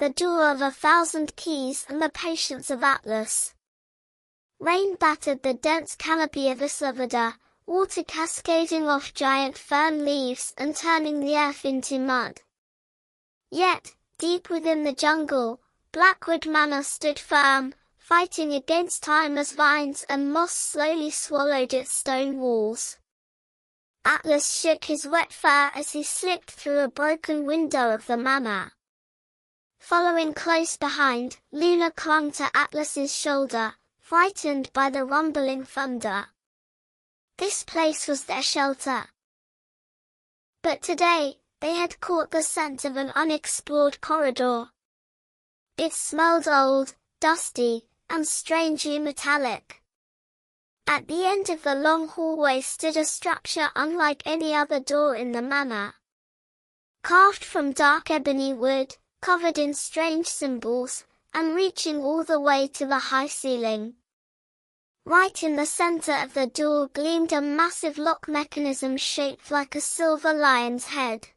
the door of 1,000 keys and the patience of Atlas. Rain battered the dense canopy of Isla Verda, water cascading off giant fern leaves and turning the earth into mud. Yet, deep within the jungle, Blackwood Manor stood firm, fighting against time as vines and moss slowly swallowed its stone walls. Atlas shook his wet fur as he slipped through a broken window of the manor. Following close behind, Luna clung to Atlas's shoulder, frightened by the rumbling thunder. This place was their shelter. But today, they had caught the scent of an unexplored corridor. It smelled old, dusty, and strangely metallic. At the end of the long hallway stood a structure unlike any other door in the manor. Carved from dark ebony wood, covered in strange symbols, and reaching all the way to the high ceiling. Right in the center of the door gleamed a massive lock mechanism shaped like a silver lion's head.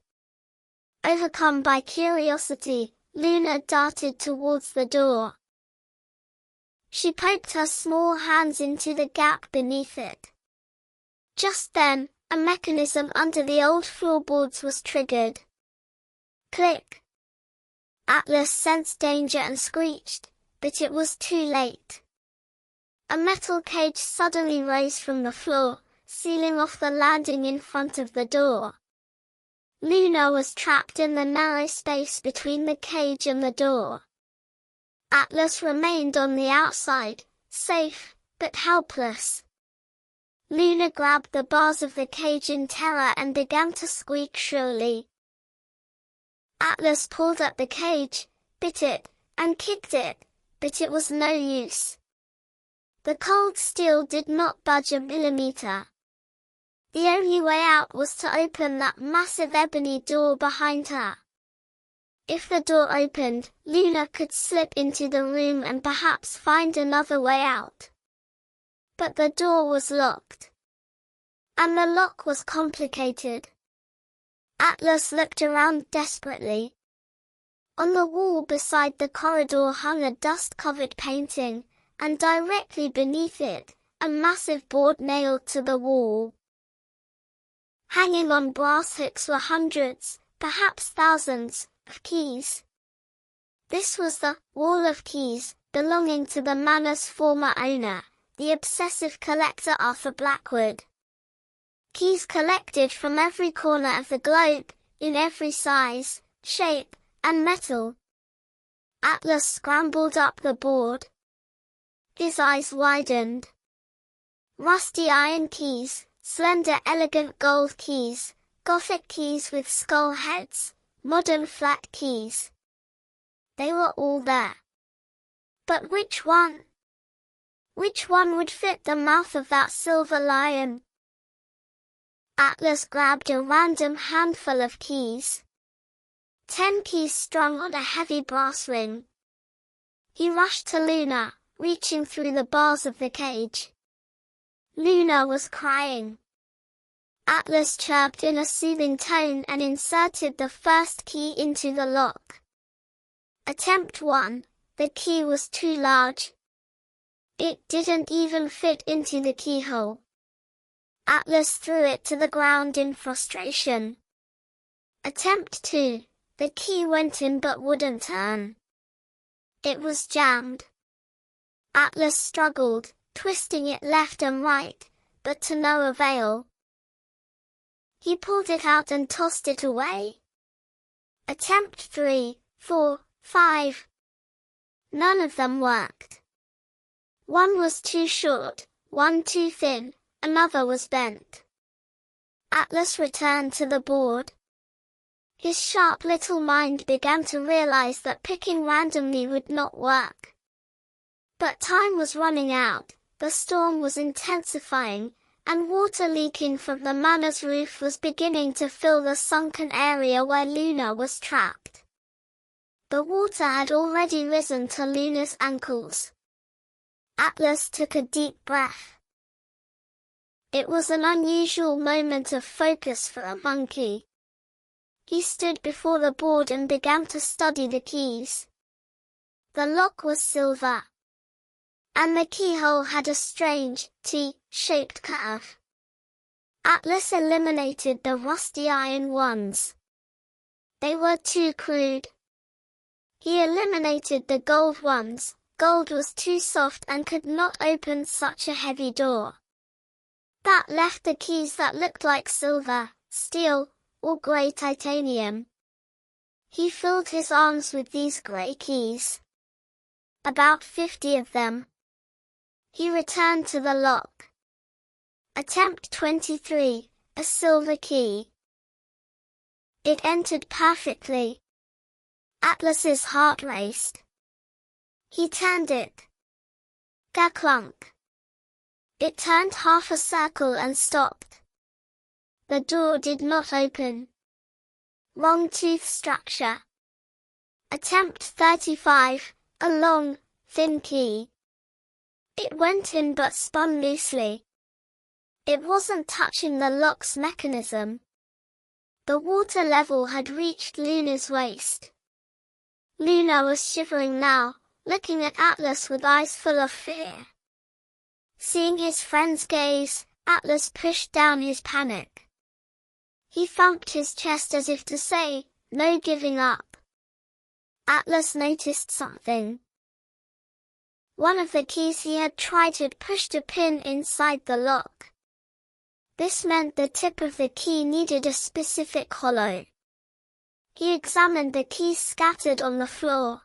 Overcome by curiosity, Luna darted towards the door. She poked her small hands into the gap beneath it. Just then, a mechanism under the old floorboards was triggered. Click! Atlas sensed danger and screeched, but it was too late. A metal cage suddenly rose from the floor, sealing off the landing in front of the door. Luna was trapped in the narrow space between the cage and the door. Atlas remained on the outside, safe, but helpless. Luna grabbed the bars of the cage in terror and began to squeak shrilly. Atlas pulled at the cage, bit it, and kicked it, but it was no use. The cold steel did not budge a millimeter. The only way out was to open that massive ebony door behind her. If the door opened, Luna could slip into the room and perhaps find another way out. But the door was locked. And the lock was complicated. Atlas looked around desperately. On the wall beside the corridor hung a dust-covered painting, and directly beneath it, a massive board nailed to the wall. Hanging on brass hooks were hundreds, perhaps thousands, of keys. This was the wall of keys, belonging to the manor's former owner, the obsessive collector Arthur Blackwood. Keys collected from every corner of the globe, in every size, shape, and metal. Atlas scrambled up the board. His eyes widened. Rusty iron keys, slender elegant gold keys, Gothic keys with skull heads, modern flat keys. They were all there. But which one? Which one would fit the mouth of that silver lion? Atlas grabbed a random handful of keys. 10 keys strung on a heavy brass ring. He rushed to Luna, reaching through the bars of the cage. Luna was crying. Atlas chirped in a soothing tone and inserted the first key into the lock. Attempt 1, the key was too large. It didn't even fit into the keyhole. Atlas threw it to the ground in frustration. Attempt 2, the key went in but wouldn't turn. It was jammed. Atlas struggled, twisting it left and right, but to no avail. He pulled it out and tossed it away. Attempt 3, 4, 5. None of them worked. One was too short, one too thin, another was bent. Atlas returned to the board. His sharp little mind began to realize that picking randomly would not work. But time was running out, the storm was intensifying, and water leaking from the manor's roof was beginning to fill the sunken area where Luna was trapped. The water had already risen to Luna's ankles. Atlas took a deep breath. It was an unusual moment of focus for a monkey. He stood before the board and began to study the keys. The lock was silver, and the keyhole had a strange, T-shaped curve. Atlas eliminated the rusty iron ones. They were too crude. He eliminated the gold ones. Gold was too soft and could not open such a heavy door. That left the keys that looked like silver, steel, or grey titanium. He filled his arms with these grey keys. About 50 of them. He returned to the lock. Attempt 23, a silver key. It entered perfectly. Atlas's heart raced. He turned it. Ga-clunk. It turned half a circle and stopped. The door did not open. Wrong tooth structure. Attempt 35, a long, thin key. It went in but spun loosely. It wasn't touching the lock's mechanism. The water level had reached Luna's waist. Luna was shivering now, looking at Atlas with eyes full of fear. Seeing his friend's gaze, Atlas pushed down his panic. He thumped his chest as if to say, "No giving up." Atlas noticed something. One of the keys he had tried had pushed a pin inside the lock. This meant the tip of the key needed a specific hollow. He examined the keys scattered on the floor.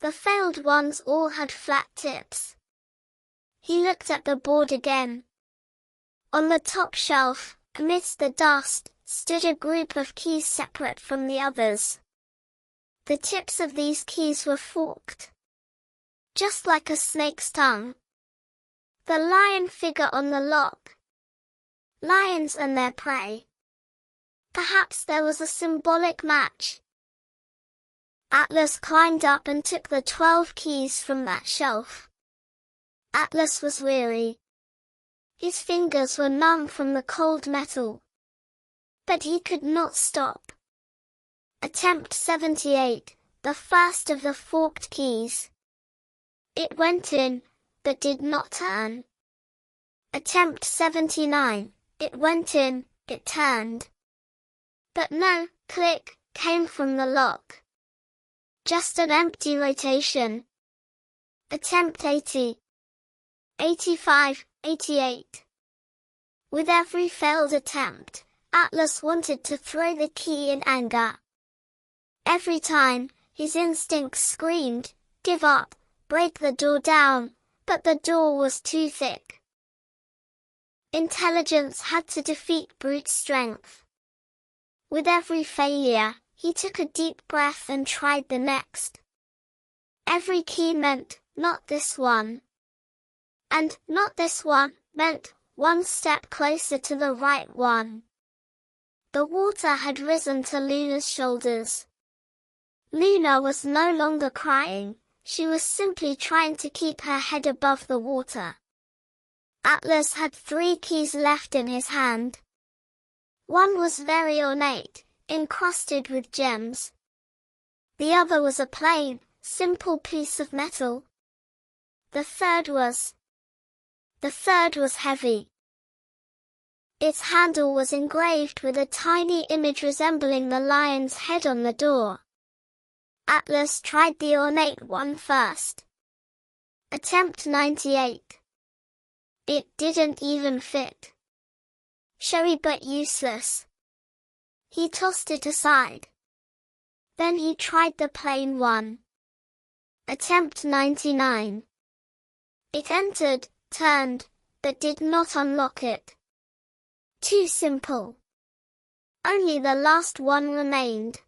The failed ones all had flat tips. He looked at the board again. On the top shelf, amidst the dust, stood a group of keys separate from the others. The tips of these keys were forked, just like a snake's tongue. The lion figure on the lock. Lions and their prey. Perhaps there was a symbolic match. Atlas climbed up and took the 12 keys from that shelf. Atlas was weary. His fingers were numb from the cold metal. But he could not stop. Attempt 78, the first of the forked keys. It went in, but did not turn. Attempt 79, it went in, it turned. But no click came from the lock. Just an empty rotation. Attempt 80. 85, 88. With every failed attempt, Atlas wanted to throw the key in anger. Every time, his instincts screamed, "Give up, break the door down," but the door was too thick. Intelligence had to defeat brute strength. With every failure, he took a deep breath and tried the next. Every key meant, "Not this one." And "not this one" meant, one step closer to the right one. The water had risen to Luna's shoulders. Luna was no longer crying, she was simply trying to keep her head above the water. Atlas had 3 keys left in his hand. One was very ornate, encrusted with gems. The other was a plain, simple piece of metal. The third was heavy. Its handle was engraved with a tiny image resembling the lion's head on the door. Atlas tried the ornate one first. Attempt 98. It didn't even fit. Showy but useless. He tossed it aside. Then he tried the plain one. Attempt 99. It entered, turned, but did not unlock it. Too simple. Only the last one remained.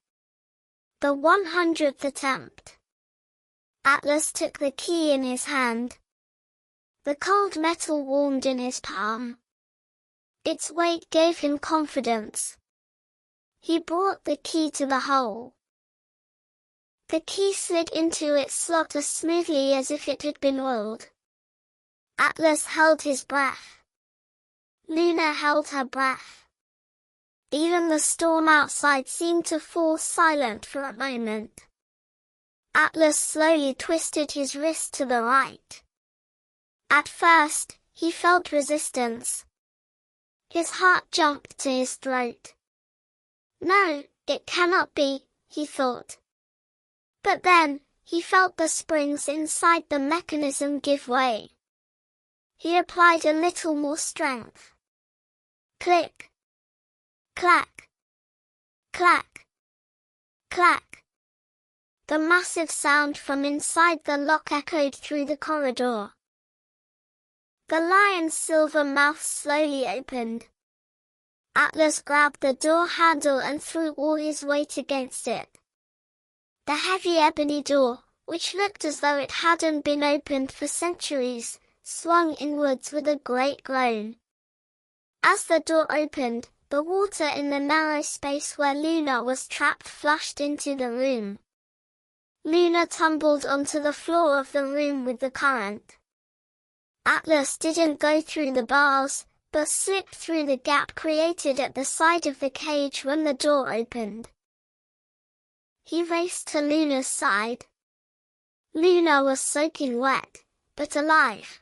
The 100th attempt. Atlas took the key in his hand. The cold metal warmed in his palm. Its weight gave him confidence. He brought the key to the hole. The key slid into its slot as smoothly as if it had been oiled. Atlas held his breath. Luna held her breath. Even the storm outside seemed to fall silent for a moment. Atlas slowly twisted his wrist to the right. At first, he felt resistance. His heart jumped to his throat. No, it cannot be, he thought. But then, he felt the springs inside the mechanism give way. He applied a little more strength. Click. Clack. Clack. Clack. The massive sound from inside the lock echoed through the corridor. The lion's silver mouth slowly opened. Atlas grabbed the door handle and threw all his weight against it. The heavy ebony door, which looked as though it hadn't been opened for centuries, swung inwards with a great groan. As the door opened, the water in the narrow space where Luna was trapped flushed into the room. Luna tumbled onto the floor of the room with the current. Atlas didn't go through the bars, but slipped through the gap created at the side of the cage when the door opened. He raced to Luna's side. Luna was soaking wet, but alive.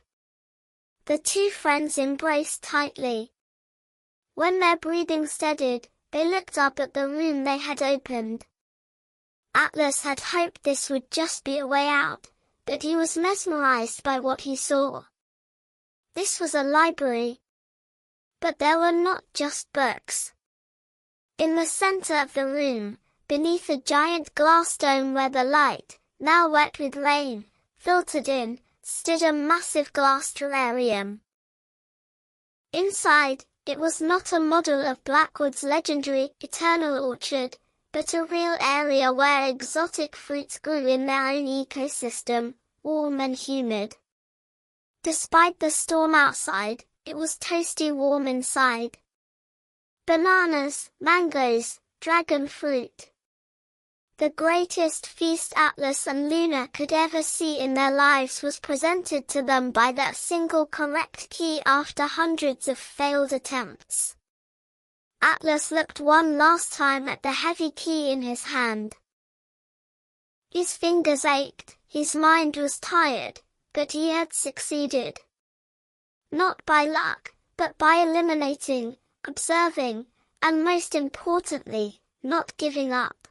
The two friends embraced tightly. When their breathing steadied, they looked up at the room they had opened. Atlas had hoped this would just be a way out, but he was mesmerized by what he saw. This was a library. But there were not just books. In the center of the room, beneath a giant glass dome where the light, now wet with rain, filtered in, stood a massive glass terrarium. Inside, it was not a model of Blackwood's legendary eternal orchard, but a real area where exotic fruits grew in their own ecosystem, warm and humid. Despite the storm outside, it was toasty warm inside. Bananas, mangoes, dragon fruit. The greatest feast Atlas and Luna could ever see in their lives was presented to them by that single correct key after hundreds of failed attempts. Atlas looked one last time at the heavy key in his hand. His fingers ached, his mind was tired, but he had succeeded. Not by luck, but by eliminating, observing, and most importantly, not giving up.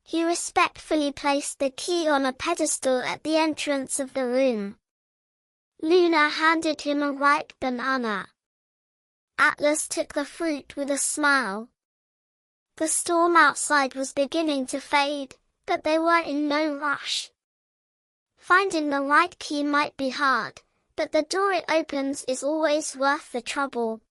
He respectfully placed the key on a pedestal at the entrance of the room. Luna handed him a ripe banana. Atlas took the fruit with a smile. The storm outside was beginning to fade, but they were in no rush. Finding the right key might be hard, but the door it opens is always worth the trouble.